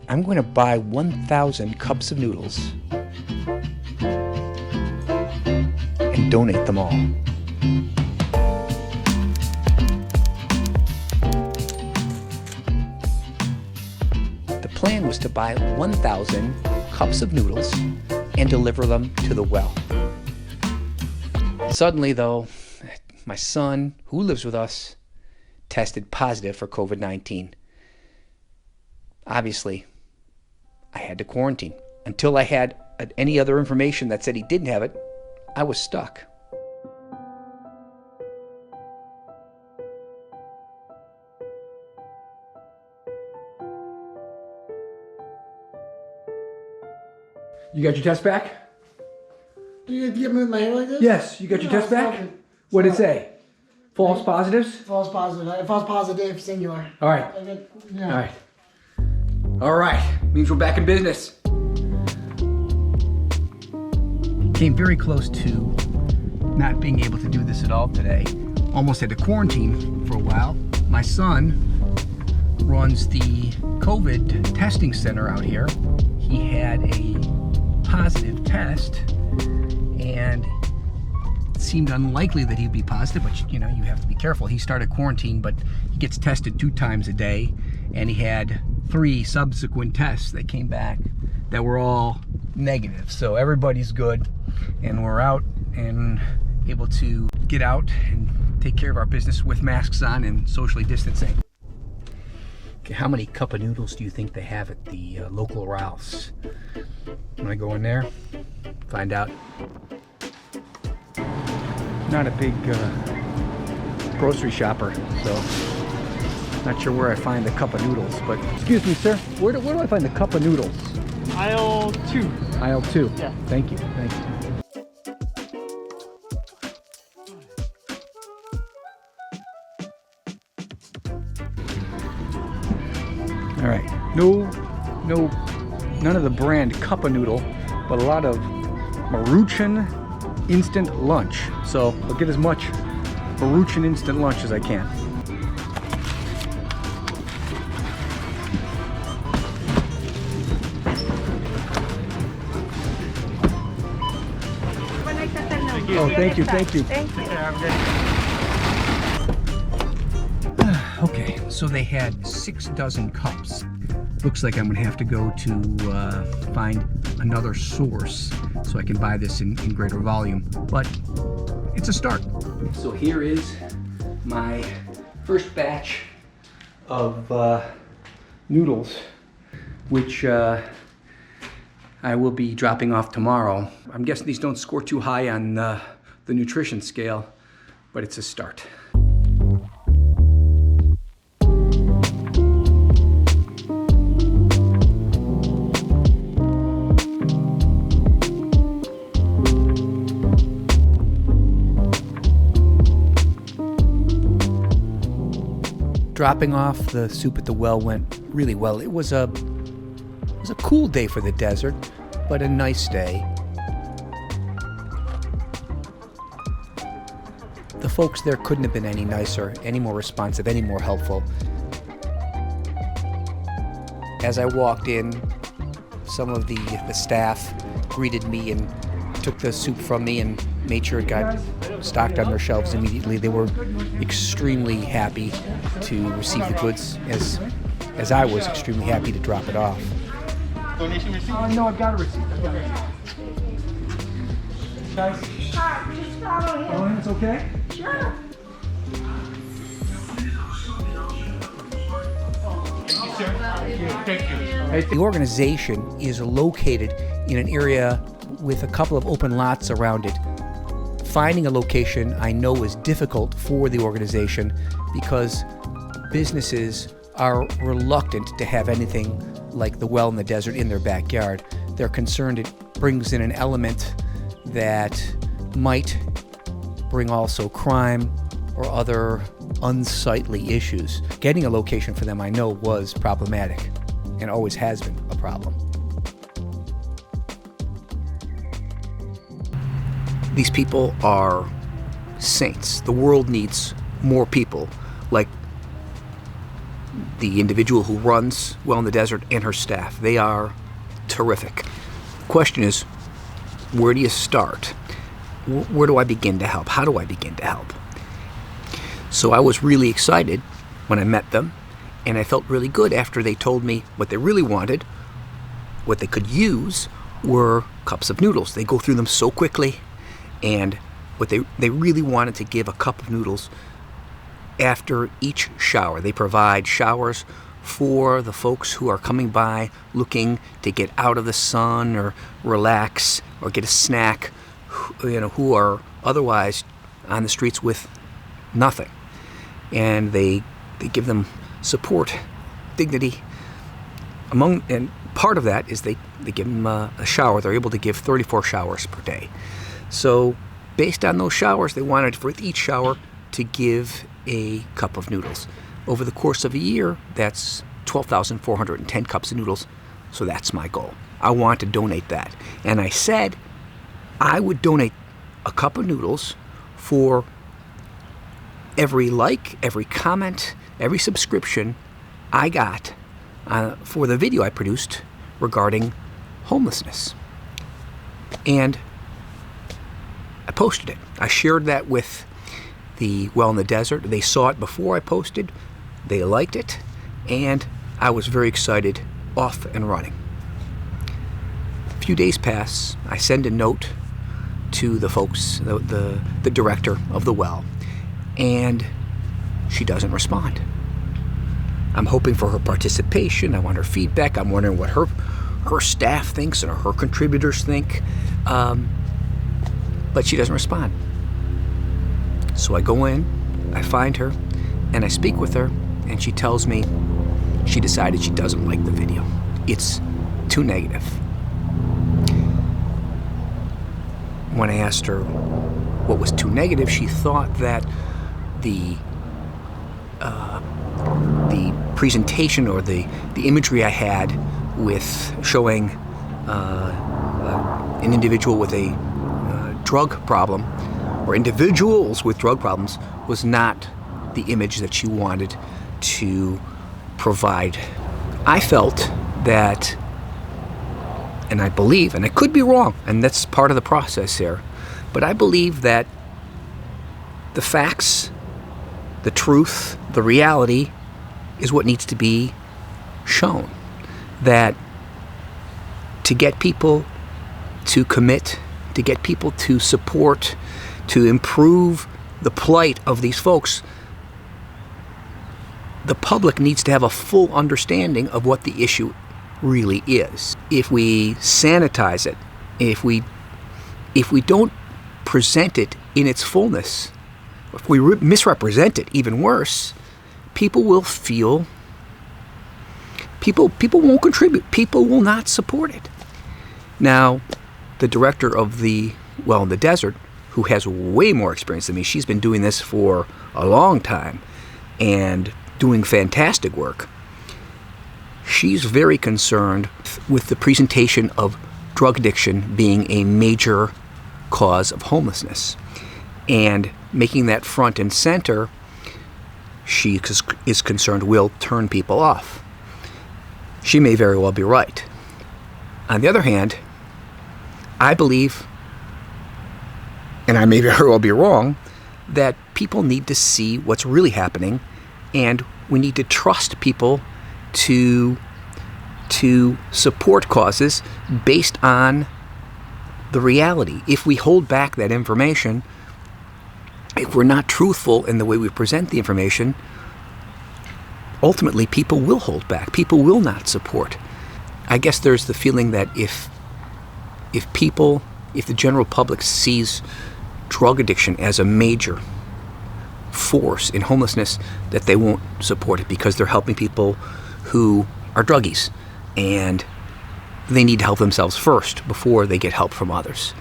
I'm going to buy 1,000 cups of noodles and donate them all. The plan was to buy 1,000 cups of noodles and deliver them to the well. Suddenly, though, my son, who lives with us, tested positive for COVID-19. Obviously, I had to quarantine. Until I had any other information that said he didn't have it, I was stuck. You got your test back? Do you get me with my hair like this? Yes, you got your test back? What did it say? False positives? False positive. False positive, singular. All right. Yeah. All right. All right. Means we're back in business. Came very close to not being able to do this at all today. Almost had to quarantine for a while. My son runs the COVID testing center out here. He had a positive test and it seemed unlikely that he'd be positive, but you know, you have to be careful. He started quarantine, but he gets tested 2 times a day, and he had 3 subsequent tests that came back that were all negative. So everybody's good, and we're out and able to get out and take care of our business with masks on and socially distancing. Okay, how many cup of noodles do you think they have at the local Ralph's? I'm gonna go in there, find out. Not a big grocery shopper, so not sure where I find the cup of noodles, but excuse me, sir, where do I find the cup of noodles? Aisle 2. Aisle 2. Yeah. Thank you. Thank you. All right. None of the brand cup of noodle, but a lot of Maruchan instant lunch. So I'll get as much Maruchan instant lunch as I can. Oh, thank you. Okay, so they had 6 dozen cups. Looks like I'm gonna have to go to find another source so I can buy this in greater volume, but it's a start. So here is my first batch of noodles, which I will be dropping off tomorrow. I'm guessing these don't score too high on the nutrition scale, but it's a start. Dropping off the soup at the well went really well. It was a cool day for the desert, but a nice day. The folks there couldn't have been any nicer, any more responsive, any more helpful. As I walked in, some of the staff greeted me and took the soup from me and made sure it got stocked on their shelves immediately. They were extremely happy to receive the goods, as I was extremely happy to drop it off. Donation receipt? No, I've got a receipt. Guys? Just follow him. Oh, it's okay? Sure. Thank you, sir. Thank you. The organization is located in an area with a couple of open lots around it. Finding a location I know is difficult for the organization because businesses are reluctant to have anything like the well in the desert in their backyard. They're concerned it brings in an element that might bring also crime or other unsightly issues. Getting a location for them I know was problematic and always has been a problem. These people are saints. The world needs more people like the individual who runs Well in the Desert and her staff. They are terrific. Question is, where do you start? Where do I begin to help? How do I begin to help? So I was really excited when I met them, and I felt really good after they told me what they really wanted. What they could use were cups of noodles. They go through them so quickly, and what they really wanted to give a cup of noodles after each shower. They provide showers for the folks who are coming by looking to get out of the sun or relax or get a snack, who are otherwise on the streets with nothing. And they give them support, dignity. And part of that is they give them a shower. They're able to give 34 showers per day. So based on those showers, they wanted for each shower to give a cup of noodles. Over the course of a year, that's 12,410 cups of noodles. So that's my goal. I want to donate that. And I said I would donate a cup of noodles for every like, every comment, every subscription I got for the video I produced regarding homelessness. And I posted it. I shared that with the Well in the Desert. They saw it before I posted. They liked it. And I was very excited, off and running. A few days pass. I send a note to the folks, the director of the well, and she doesn't respond. I'm hoping for her participation. I want her feedback. I'm wondering what her staff thinks and her contributors think. But she doesn't respond. So I go in, I find her, and I speak with her, and she tells me she decided she doesn't like the video. It's too negative. When I asked her what was too negative, she thought that the presentation or the imagery I had with showing an individual with a drug problem, or individuals with drug problems, was not the image that she wanted to provide. I felt that, and I believe, and I could be wrong, and that's part of the process here, but I believe that the facts, the truth, the reality is what needs to be shown. That to get people to commit, to get people to support, to improve the plight of these folks, the public needs to have a full understanding of what the issue really is. If we sanitize it, if we don't present it in its fullness, if we misrepresent it, even worse, people will feel, people won't contribute, people will not support it. Now, the director of the Well in the Desert, who has way more experience than me, she's been doing this for a long time and doing fantastic work. She's very concerned with the presentation of drug addiction being a major cause of homelessness. And making that front and center, she is concerned will turn people off. She may very well be right. On the other hand, I believe, and I may very well be wrong, that people need to see what's really happening, and we need to trust people to support causes based on the reality. If we hold back that information, if we're not truthful in the way we present the information, ultimately people will hold back. People will not support. I guess there's the feeling that if the general public sees drug addiction as a major force in homelessness, that they won't support it because they're helping people who are druggies and they need to help themselves first before they get help from others.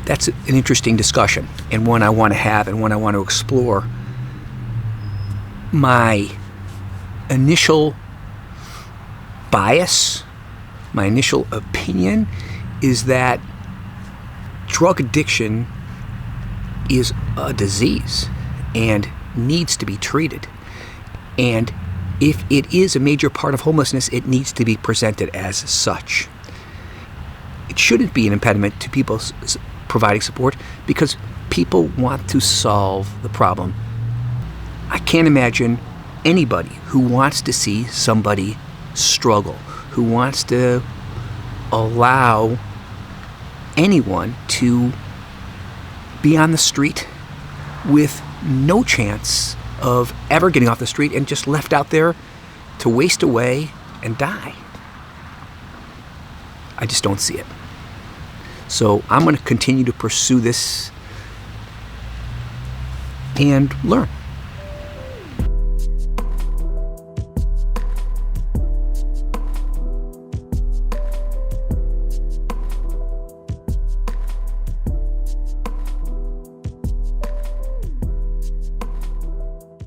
That's an interesting discussion, and one I want to have and one I want to explore. My initial bias, my initial opinion is that drug addiction is a disease, and needs to be treated. And if it is a major part of homelessness, it needs to be presented as such. It shouldn't be an impediment to people providing support because people want to solve the problem. I can't imagine anybody who wants to see somebody struggle, who wants to allow anyone to be on the street with no chance of ever getting off the street and just left out there to waste away and die. I just don't see it. So I'm going to continue to pursue this and learn.